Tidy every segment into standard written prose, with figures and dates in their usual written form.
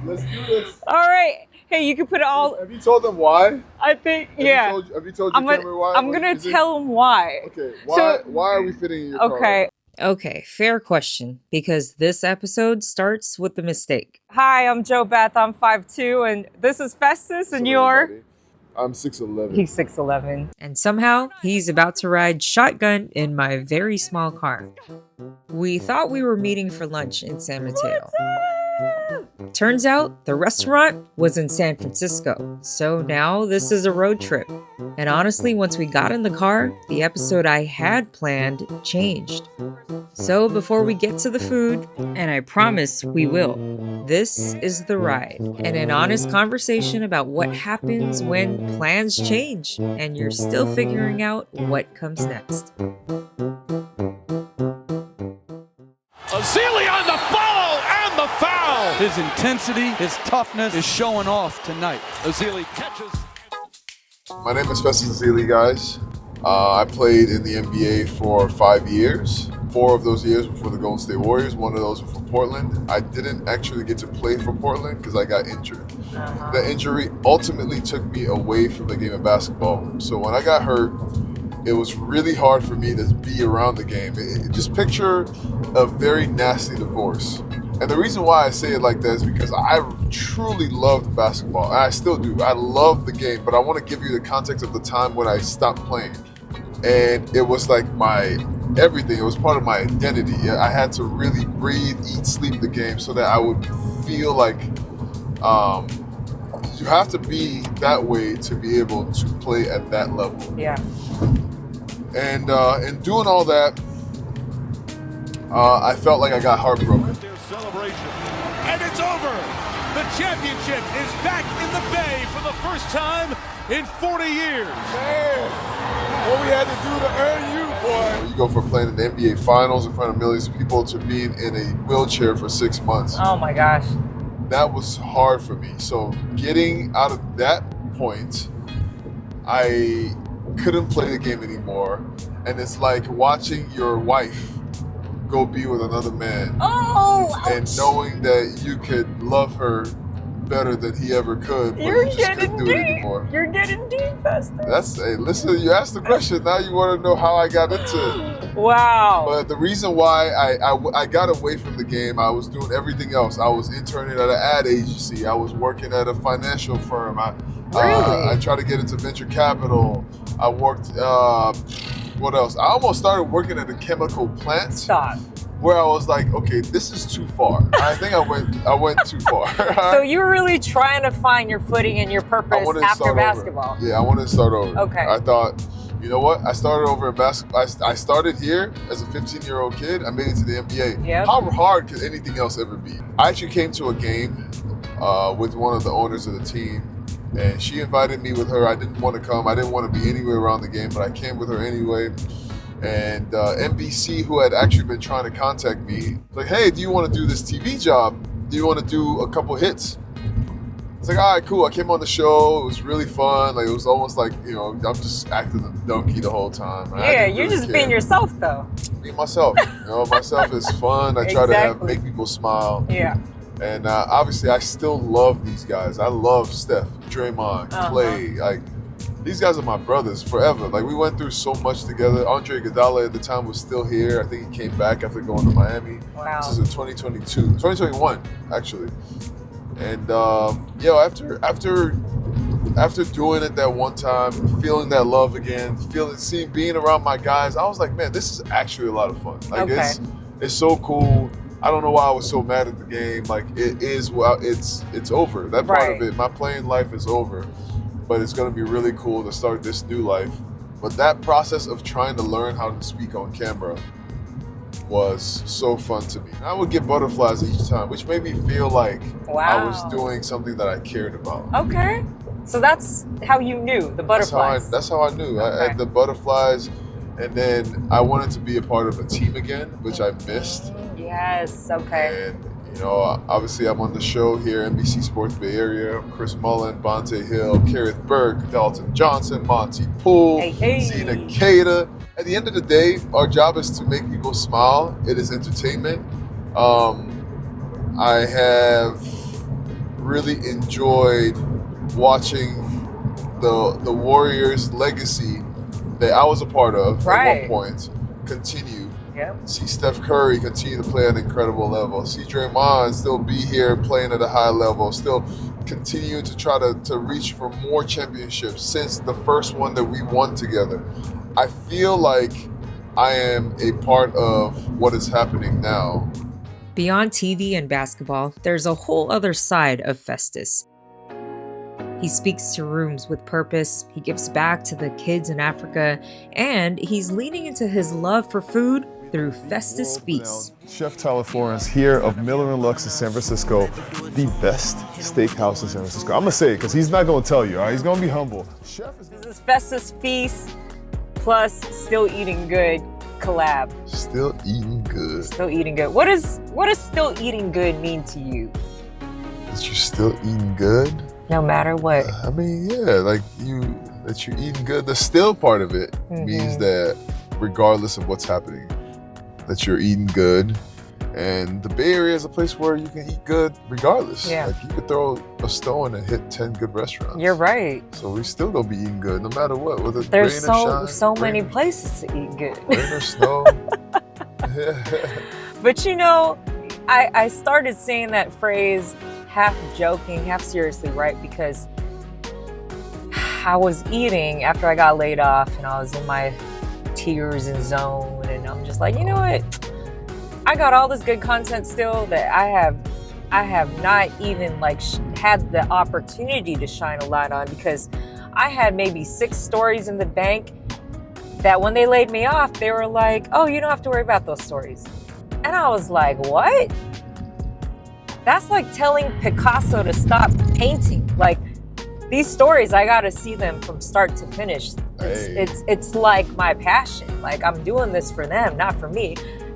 Let's do this. All right. Hey, you can put it all. Have you told them why? I think, yeah. Have you told your camera why? I'm going to tell them why. Okay, why are we fitting in your car? Okay. Okay, fair question, because this episode starts with the mistake. Hi, I'm Joe Beth. I'm 5'2", and this is Festus, and you're... I'm 6'11". He's 6'11". And somehow, he's about to ride shotgun in my very small car. We thought we were meeting for lunch in San Mateo. Turns out, the restaurant was in San Francisco, so now this is a road trip. And honestly, once we got in the car, the episode I had planned changed. So before we get to the food, and I promise we will, this is The Ride, and an honest conversation about what happens when plans change, and you're still figuring out what comes next. Ezeli on the follow and the foul. His intensity, his toughness is showing off tonight. Ezeli catches. My name is Festus Ezeli, guys. I played in the NBA for 5 years. 4 of those years were for the Golden State Warriors. 1 of those were for Portland. I didn't actually get to play for Portland because I got injured. The injury ultimately took me away from the game of basketball. So when I got hurt, it was really hard for me to be around the game. Just picture a very nasty divorce. And the reason why I say it like that is because I truly loved basketball. And I still do. I love the game, but I want to give you the context of the time when I stopped playing. And it was like my everything. It was part of my identity. I had to really breathe, eat, sleep the game so that I would feel like you have to be that way to be able to play at that level. Yeah. And in doing all that, I felt like I got heartbroken. Their celebration. And it's over. The championship is back in the Bay for the first time in 40 years. Man, what we had to do to earn you, boy. You go from playing in the NBA Finals in front of millions of people to being in a wheelchair for 6 months. Oh my gosh. That was hard for me. So getting out of that point, I couldn't play the game anymore. And it's like watching your wife go be with another man. Oh, ouch. And knowing that you could love her better than he ever could, but You're you just getting couldn't do it deep. anymore. You're getting deep, Festus. Hey, listen, you asked the question, now you want to know how I got into it. Wow. But the reason why I got away from the game, I was doing everything else. I was interning at an ad agency. I was working at a financial firm. I tried to get into venture capital. I worked, what else? I almost started working at a chemical plant. Stop. Where I was like, okay, this is too far. I think I went too far. So you were really trying to find your footing and your purpose after basketball. Over. Yeah, I wanted to start over. Okay. I thought, you know what? I started over in basketball. I started here as a 15-year-old kid. I made it to the NBA. Yep. How hard could anything else ever be? I actually came to a game with one of the owners of the team, and she invited me with her. I didn't want to come. I didn't want to be anywhere around the game, but I came with her anyway. And NBC, who had actually been trying to contact me, like, hey, do you want to do this TV job? Do you want to do a couple hits? It's like, all right, cool. I came on the show. It was really fun. Like, it was almost like, I'm just acting the donkey the whole time. Yeah, you're just being yourself, though. Being myself. Myself is fun. I try to make people smile. Yeah. And obviously, I still love these guys. I love Steph, Draymond, Clay. Like, these guys are my brothers forever. Like, we went through so much together. Andre Iguodala at the time was still here. I think he came back after going to Miami. Wow. This is in 2021, actually. And after doing it that one time, feeling that love again, being around my guys, I was like, man, this is actually a lot of fun. Like, it's so cool. I don't know why I was so mad at the game. Like, it is. Well, it's over. That part of it, my playing life is over. But it's going to be really cool to start this new life. But that process of trying to learn how to speak on camera was so fun to me. I would get butterflies each time, which made me feel like I was doing something that I cared about. Okay. So that's how you knew, the butterflies. That's how I knew. I had the butterflies, and then I wanted to be a part of a team again, which I missed. Yes, okay. And obviously I'm on the show here, NBC Sports Bay Area. Chris Mullen, Bonte Hill, Kerith Burke, Dalton Johnson, Monty Poole, Zena Keita. At the end of the day, our job is to make people smile. It is entertainment. I have really enjoyed watching the Warriors' legacy that I was a part of at one point continue. Yep. See Steph Curry continue to play at an incredible level. See Draymond still be here playing at a high level, still continuing to try to reach for more championships since the first one that we won together. I feel like I am a part of what is happening now. Beyond TV and basketball, there's a whole other side of Festus. He speaks to rooms with purpose, he gives back to the kids in Africa, and he's leaning into his love for food through Festus Feasts. Chef Tyler Florence here of Miller & Lux in San Francisco, the best steakhouse in San Francisco. I'm gonna say it because he's not gonna tell you, all right? He's gonna be humble. This is Festus Feasts plus Still Eating Good collab. Still eating good. Still eating good. What does still eating good mean to you? That you're still eating good? No matter what. I mean, yeah, like that you're eating good. The still part of it means that regardless of what's happening, that you're eating good. And the Bay Area is a place where you can eat good regardless. Yeah. Like you could throw a stone and hit 10 good restaurants. You're right. So we still gonna be eating good no matter what. Whether it's There's rain or shine, so many places to eat good. Rain or snow. But you know, I started saying that phrase half joking, half seriously, right? Because I was eating after I got laid off and I was in my tears and zone, and I'm just like, you know what? I got all this good content still that I have not even like had the opportunity to shine a light on, because I had maybe 6 stories in the bank that when they laid me off, they were like, oh, you don't have to worry about those stories. And I was like, what? That's like telling Picasso to stop painting. Like, these stories, I gotta see them from start to finish. It's like my passion. Like, I'm doing this for them, not for me.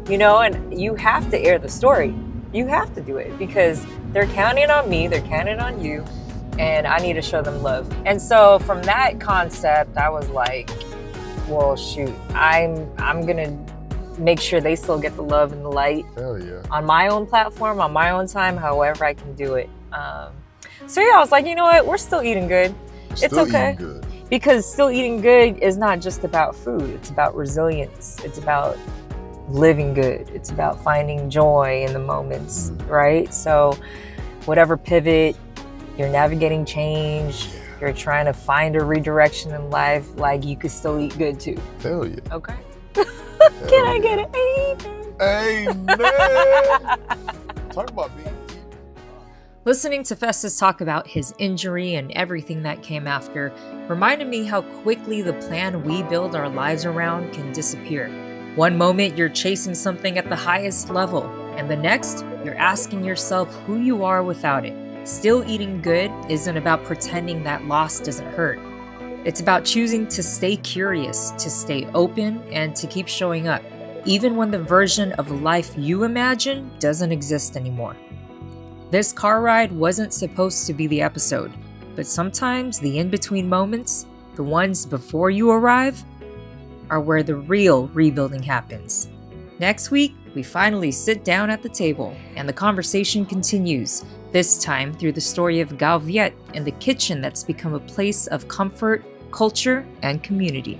You know, and you have to air the story. You have to do it because they're counting on me, they're counting on you, and I need to show them love. And so from that concept, I was like, well, shoot, I'm gonna make sure they still get the love and the light. Hell yeah. On my own platform, on my own time, however I can do it. So yeah, I was like, you know what? We're still eating good. It's okay. Eating good. Because still eating good is not just about food. It's about resilience. It's about living good. It's about finding joy in the moments, right? So whatever pivot, you're navigating change, you're trying to find a redirection in life, like you could still eat good too. Hell yeah. Okay. Can I get an amen? Amen. Talk about being deep. Listening to Festus talk about his injury and everything that came after reminded me how quickly the plan we build our lives around can disappear. One moment you're chasing something at the highest level, and the next you're asking yourself who you are without it. Still eating good isn't about pretending that loss doesn't hurt. It's about choosing to stay curious, to stay open, and to keep showing up, even when the version of life you imagine doesn't exist anymore. This car ride wasn't supposed to be the episode, but sometimes the in-between moments, the ones before you arrive, are where the real rebuilding happens. Next week, we finally sit down at the table, and the conversation continues, this time through the story of Galviet and the kitchen that's become a place of comfort, culture, and community.